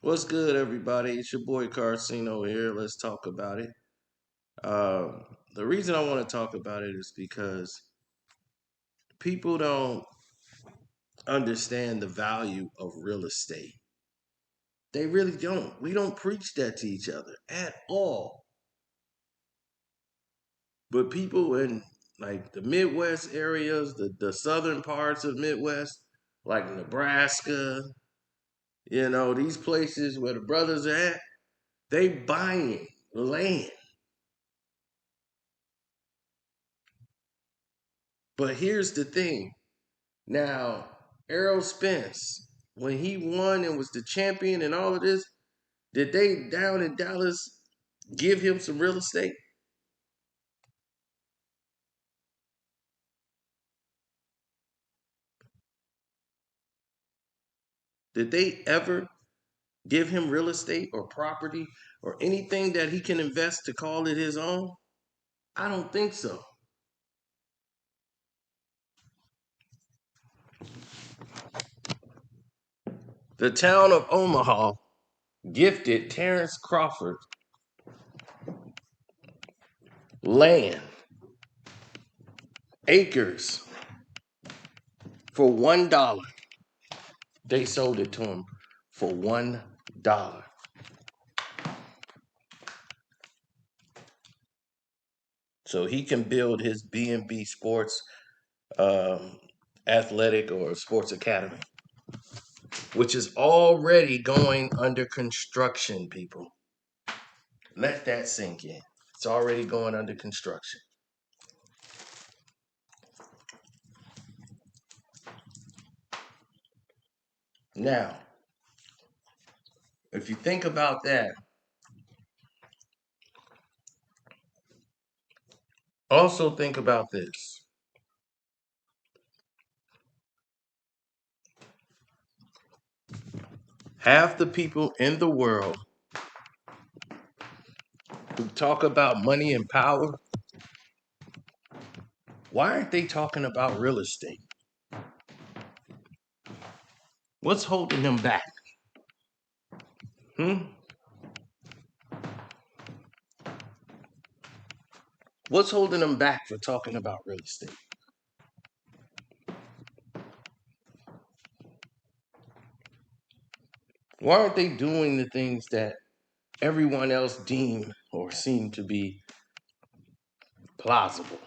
What's good, everybody? It's your boy Carcino here. Let's talk about it. Uh, the reason I want to talk about it is because people don't understand the value of real estate. They really don't. We don't preach that to each other at all. But people in like the Midwest areas, the southern parts of Midwest, like Nebraska, these places where the brothers are at, they buying land. But here's the thing. Now, Errol Spence, when he won and was the champion and all of this, did they down in Dallas give him some real estate? Did they ever give him real estate or property or anything that he can invest to call it his own? I don't think so. The town of Omaha gifted Terence Crawford land, acres, for $1. They sold it to him for $1. So he can build his B&B Sports um, athletic or sports academy, which is already going under construction, people. Let that sink in. It's already going under construction. Now, if you think about that, also think about this. Half the people in the world who talk about money and power, why aren't they talking about real estate? What's holding them back? Hmm? What's holding them back for talking about real estate? Why aren't they doing the things that everyone else deem or seem to be plausible?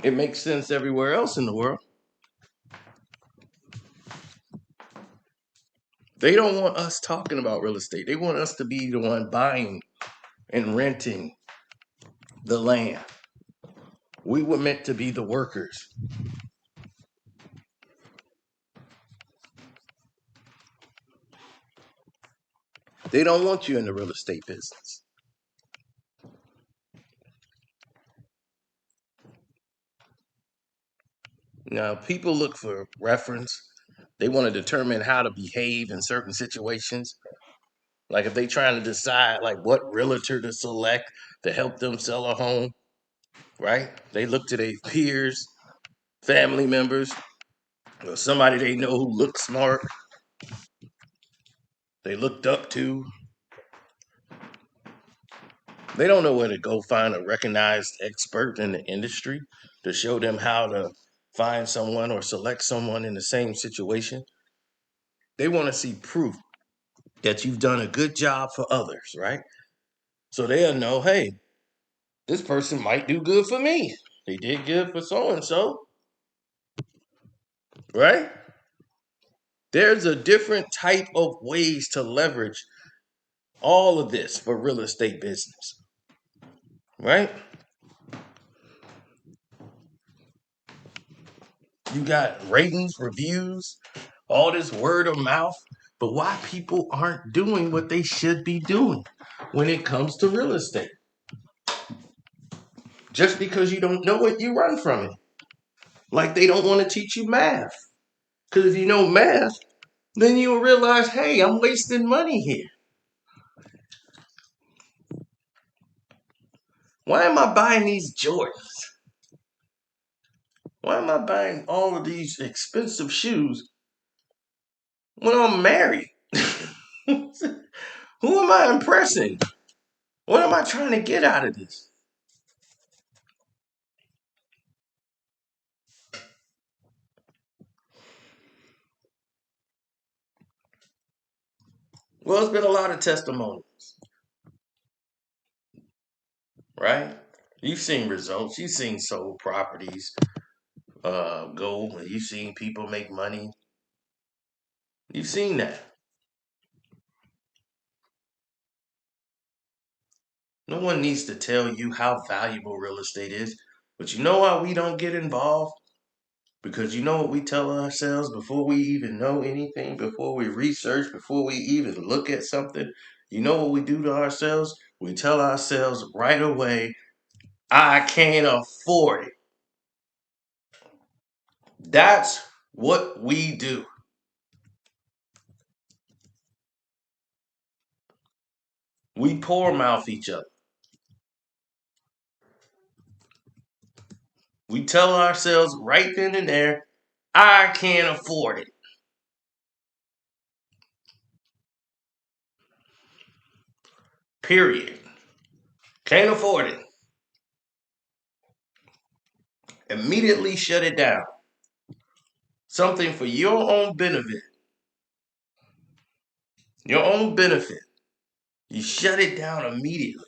It makes sense everywhere else in the world. They don't want us talking about real estate. They want us to be the one buying and renting the land. We were meant to be the workers. They don't want you in the real estate business. Now, people look for reference. They want to determine how to behave in certain situations. Like if they trying to decide like what realtor to select to help them sell a home, right? They look to their peers, family members, or somebody they know who looks smart, they looked up to. They don't know where to go find a recognized expert in the industry to show them how to find someone or select someone in the same situation. They want to see proof that you've done a good job for others, right? So they'll know, hey, this person might do good for me. They did good for so and so, right? There's a different type of ways to leverage all of this for real estate business, right? You got ratings, reviews, all this word of mouth, but why people aren't doing what they should be doing when it comes to real estate? Just because you don't know it, you run from it. Like they don't want to teach you math. Because if you know math, then you'll realize, hey, I'm wasting money here. Why am I buying these Jordans? Why am I buying all of these expensive shoes when I'm married? Who am I impressing? What am I trying to get out of this? Well, it's been a lot of testimonies, right? You've seen results. You've seen sold properties go. You've seen people make money. You've seen that. No one needs to tell you how valuable real estate is. But you know why we don't get involved? Because you know what we tell ourselves before we even know anything, before we research, before we even look at something? You know what we do to ourselves? We tell ourselves right away, I can't afford it. That's what we do. We poor mouth each other. We tell ourselves right then and there, I can't afford it. Period. Can't afford it. Immediately shut it down. Something for your own benefit. Your own benefit. You shut it down immediately.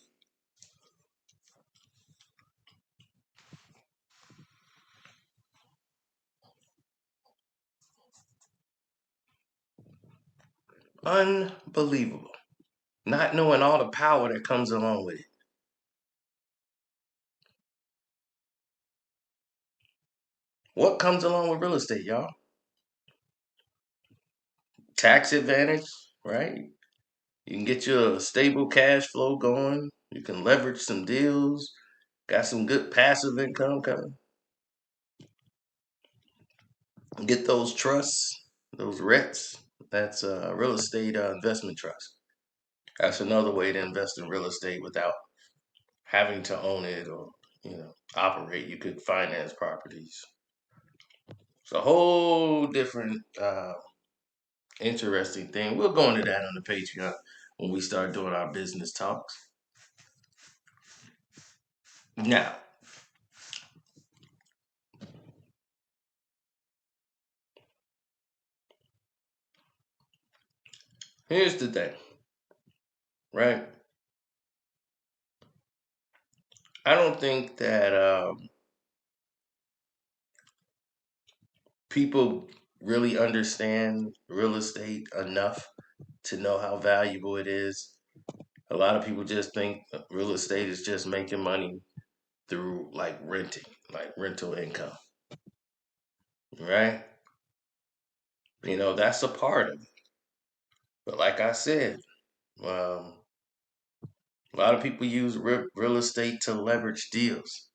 Unbelievable. Not knowing all the power that comes along with it. What comes along with real estate, y'all? Tax advantage, right? You can get your stable cash flow going. You can leverage some deals. Got some good passive income coming. Get those trusts, those REITs. That's real estate investment trust. That's another way to invest in real estate without having to own it or operate. You could finance properties. It's a whole different interesting thing. We'll go into that on the Patreon when we start doing our business talks. Now, here's the thing, right? I don't think that people really understand real estate enough to know how valuable it is. A lot of people just think real estate is just making money through like renting, like rental income, right? That's a part of it. But like I said, um, a lot of people use real estate to leverage deals.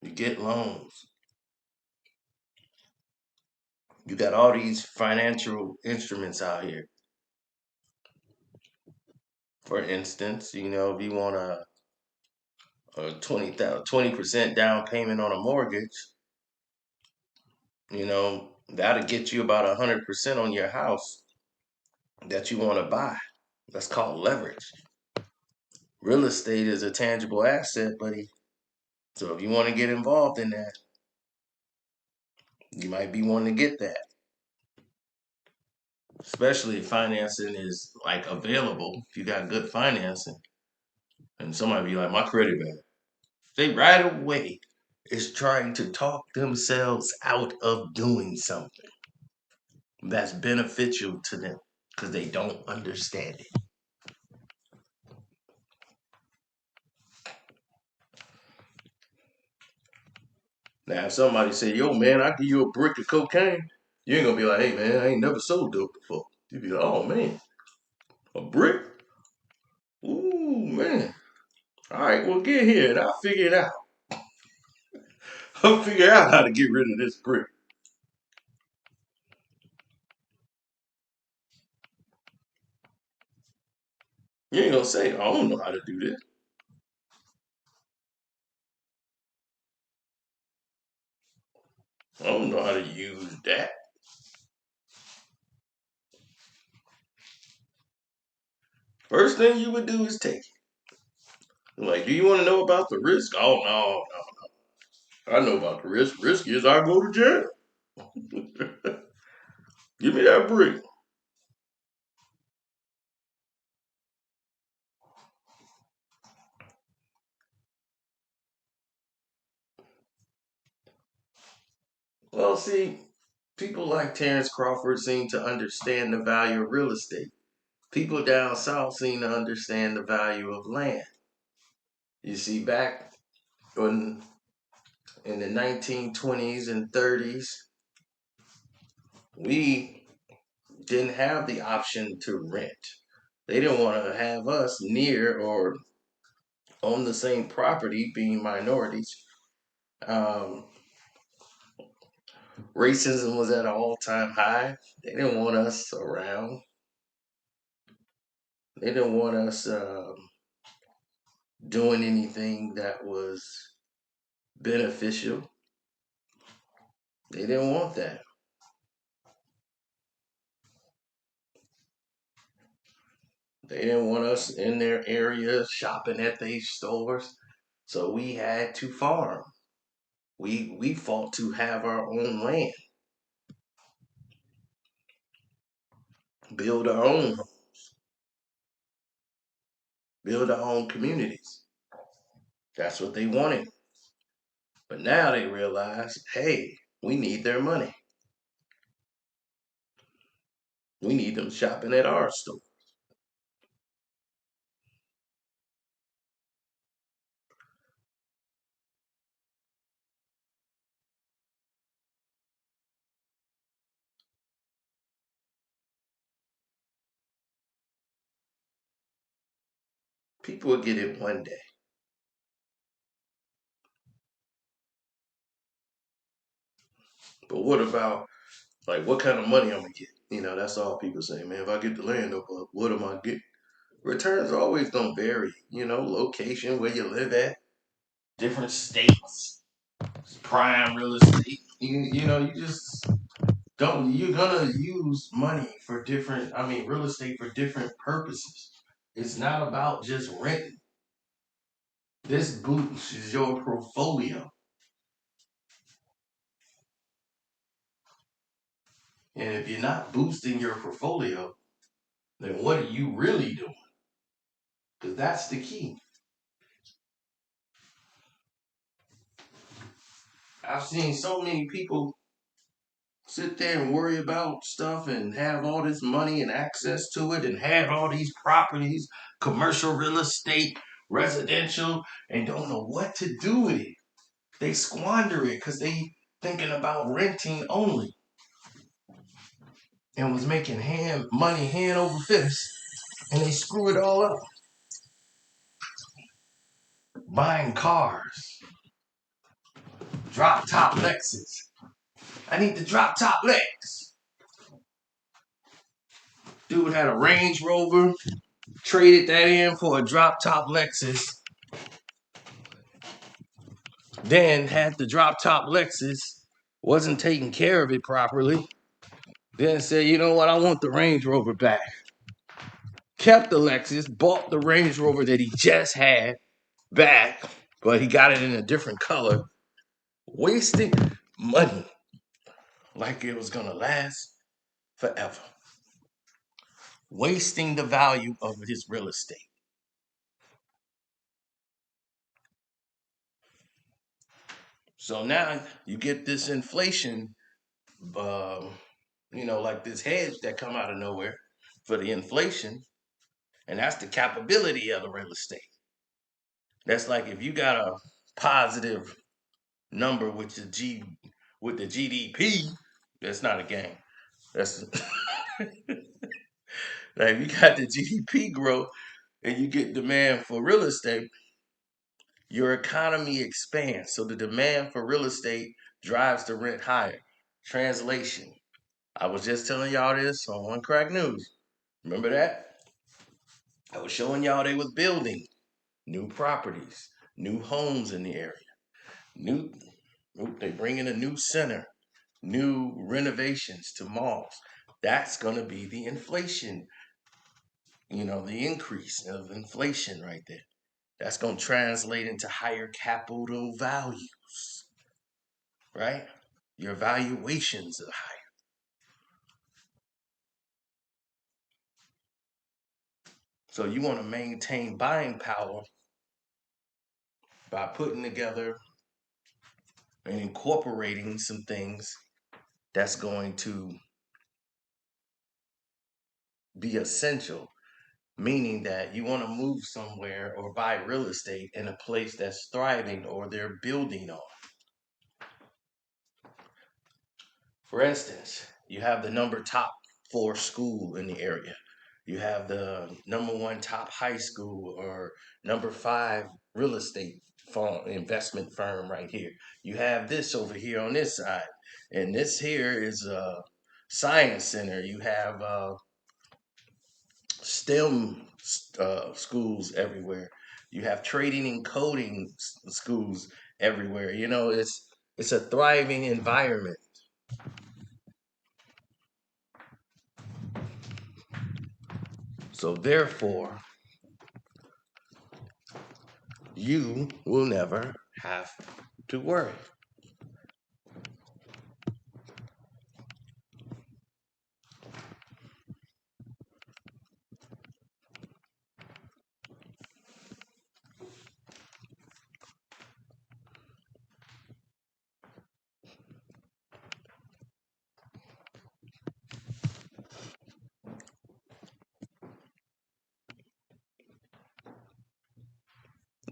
You get loans. You got all these financial instruments out here. For instance, if you want a 20% down payment on a mortgage, that'll get you about 100% on your house that you want to buy. That's called leverage. Real estate is a tangible asset, buddy. So if you want to get involved in that, you might be wanting to get that. Especially if financing is like available. If you got good financing, and somebody be like, my credit bad. They right away is trying to talk themselves out of doing something that's beneficial to them because they don't understand it. Now, if somebody say, yo, man, I give you a brick of cocaine, you ain't gonna be like, hey, man, I ain't never sold dope before. You be like, oh, man, a brick? Ooh, man. All right, well, get here and I'll figure it out. I'll figure out how to get rid of this brick. You ain't gonna say, I don't know how to do this. I don't know how to use that. First thing you would do is take it. Like, do you want to know about the risk? Oh, no, no. I know about the risk. Risk is I go to jail. Give me that brick. Well, see, people like Terence Crawford seem to understand the value of real estate. People down south seem to understand the value of land. You see, back when in the 1920s and 30s, we didn't have the option to rent. They didn't want to have us near or on the same property, being minorities. Um, Racism was at an all-time high. They didn't want us around. They didn't want us doing anything that was beneficial. They didn't want that. They didn't want us in their area shopping at these stores. So we had to farm. We fought to have our own land, build our own, build our own communities. That's what they wanted. But now they realize, hey, we need their money. We need them shopping at our store. People will get it one day. But what about, like, what kind of money I'm gonna get? That's all people say, man. If I get the land up, what am I getting? Returns always gonna vary. Location, where you live at, different states, prime real estate. You just don't. You're gonna use money for different. I mean, real estate for different purposes. It's not about just renting. This boosts your portfolio, and if you're not boosting your portfolio, then what are you really doing? Because that's the key. I've seen so many people sit there and worry about stuff and have all this money and access to it and have all these properties, commercial real estate, residential, and don't know what to do with it. They squander it because they thinking about renting only and was making money hand over fist, and they screw it all up. Buying cars, drop top Lexus. I need the drop top Lex. Dude had a Range Rover, traded that in for a drop top Lexus, then had the drop top Lexus, wasn't taking care of it properly, then said, you know what, I want the Range Rover back. Kept the Lexus, bought the Range Rover that he just had back, but he got it in a different color, wasting money like it was going to last forever, wasting the value of his real estate. So now you get this inflation, um, like this hedge that come out of nowhere for the inflation, and that's the capability of the real estate. That's like if you got a positive number with the GDP, that's not a game. That's like if you got the GDP growth and you get demand for real estate, your economy expands. So the demand for real estate drives the rent higher. Translation. I was just telling y'all this on One Crack News. Remember that? I was showing y'all they was building new properties, new homes in the area. New, they bring in a new center. new renovations to malls. That's going to be the inflation, the increase of inflation right there. That's going to translate into higher capital values, right? Your valuations are higher. So you want to maintain buying power by putting together and incorporating some things that's going to be essential, meaning that you want to move somewhere or buy real estate in a place that's thriving or they're building on. For instance, you have the number top 4 school in the area. You have the number 1 top high school or number 5 real estate firm, investment firm right here. You have this over here on this side. And this here is a science center. You have STEM schools everywhere. You have trading and coding schools everywhere. It's a thriving environment. So therefore, you will never have to worry.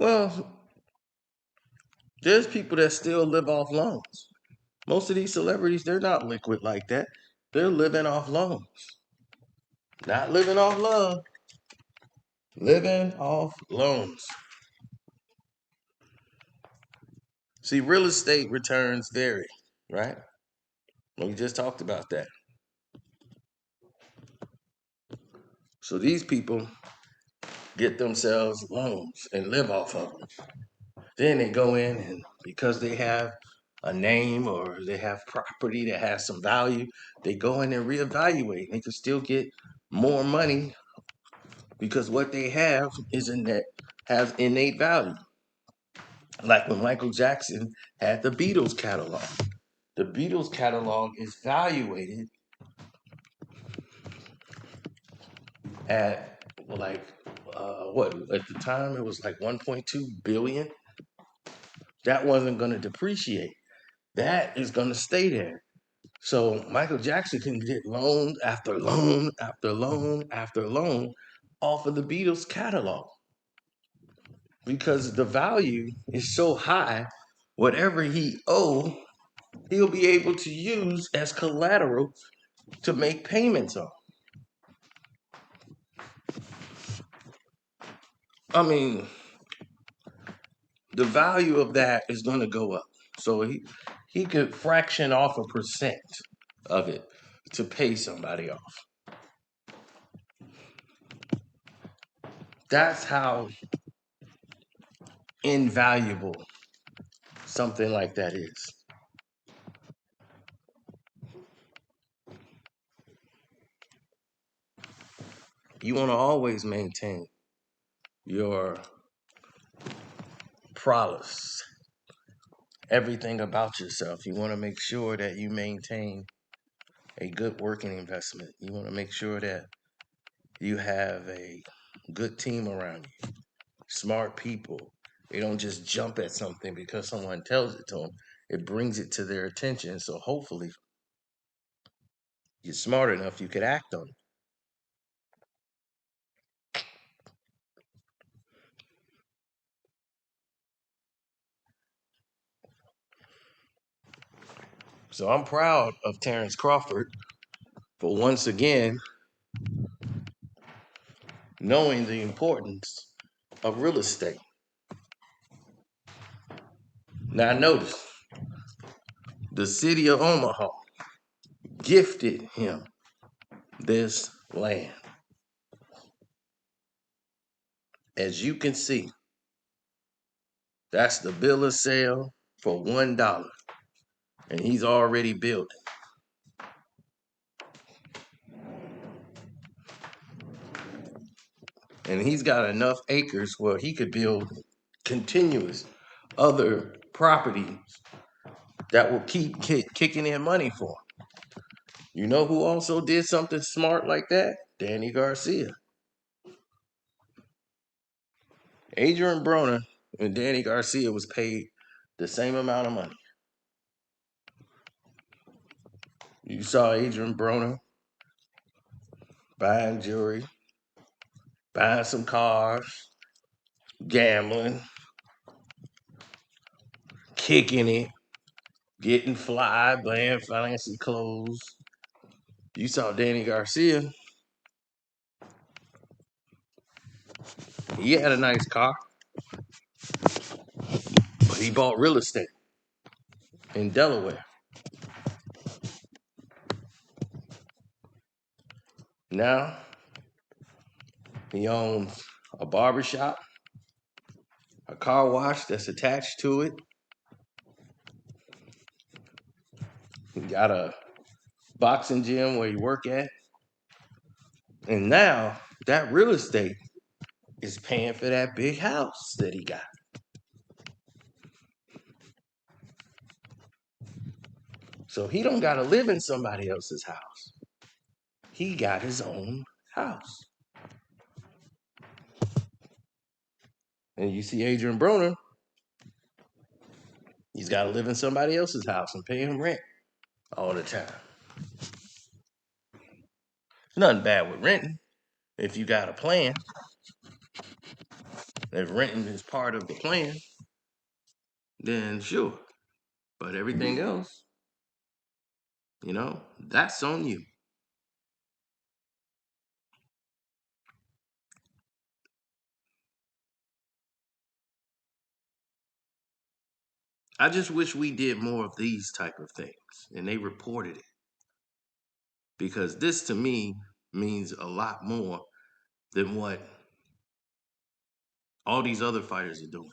Well, there's people that still live off loans. Most of these celebrities, they're not liquid like that. They're living off loans. Not living off love, living off loans. See, real estate returns vary, right? We just talked about that. So these people get themselves loans and live off of them. Then they go in and because they have a name or they have property that has some value, they go in and reevaluate. They can still get more money because what they have is has innate value. Like when Michael Jackson had the Beatles catalog. The Beatles catalog is valuated at like what at the time it was like 1.2 billion. That wasn't going to depreciate. That is going to stay there. So Michael Jackson can get loan after loan after loan after loan off of the Beatles catalog because the value is so high. Whatever he owe, he'll be able to use as collateral to make payments on. I mean, the value of that is going to go up. So he could fraction off a percent of it to pay somebody off. That's how invaluable something like that is. You want to always maintain your prowess, everything about yourself. You want to make sure that you maintain a good working investment. You want to make sure that you have a good team around you, smart people. They don't just jump at something because someone tells it to them. It brings it to their attention. So hopefully you're smart enough you could act on it. So I'm proud of Terence Crawford for once again knowing the importance of real estate. Now notice, the city of Omaha gifted him this land. As you can see, that's the bill of sale for $1. And he's already building. And he's got enough acres where he could build continuous other properties that will keep kicking in money for him. You know who also did something smart like that? Danny Garcia. Adrian Broner and Danny Garcia was paid the same amount of money. You saw Adrian Broner buying jewelry, buying some cars, gambling, kicking it, getting fly, buying fancy clothes. You saw Danny Garcia. He had a nice car, but he bought real estate in Delaware. Now he owns a barbershop, a car wash that's attached to it. He got a boxing gym where he work at. And now that real estate is paying for that big house that he got. So he don't got to live in somebody else's house. He got his own house. And you see Adrian Broner, he's got to live in somebody else's house and pay him rent all the time. Nothing bad with renting if you got a plan. If renting is part of the plan, then sure. But everything else, that's on you. I just wish we did more of these type of things and they reported it. Because this to me means a lot more than what all these other fighters are doing.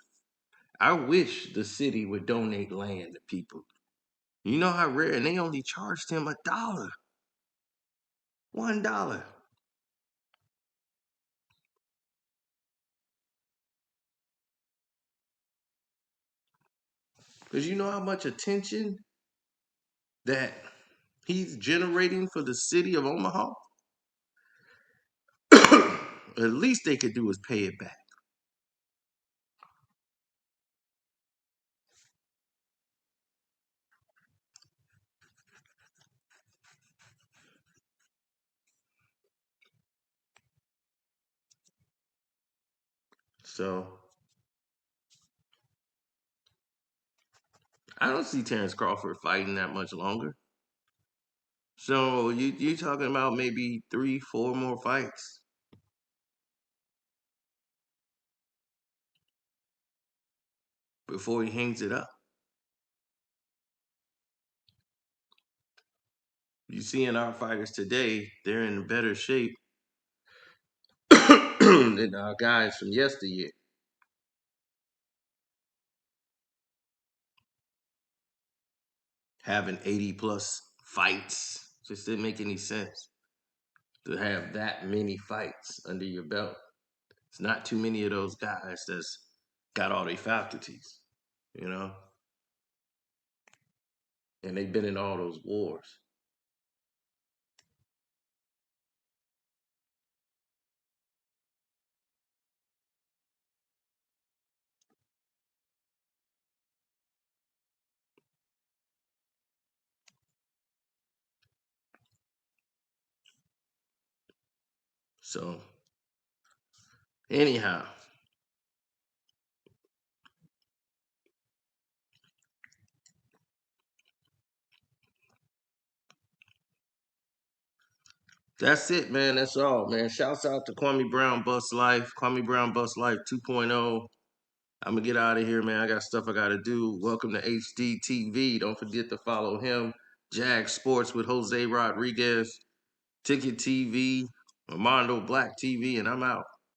I wish the city would donate land to people. You know how rare, and they only charged him $1. $1. Because you know how much attention that he's generating for the city of Omaha? At least they could do is pay it back. So I don't see Terence Crawford fighting that much longer. So you talking about maybe 3, 4 more fights before he hangs it up. You seeing our fighters today, they're in better shape than our guys from yesteryear. Having 80 plus fights just didn't make any sense to have that many fights under your belt. It's not too many of those guys that's got all their faculties, you know? And they've been in all those wars. So, anyhow, that's it, man. That's all, man. Shouts out to Kwame Brown Bust Life, Kwame Brown Bust Life 2.0. I'm gonna get out of here, man. I got stuff I gotta do. Welcome to HD TV. Don't forget to follow him. Jag Sports with Jose Rodriguez, Ticket TV, Armando Black TV, and I'm out.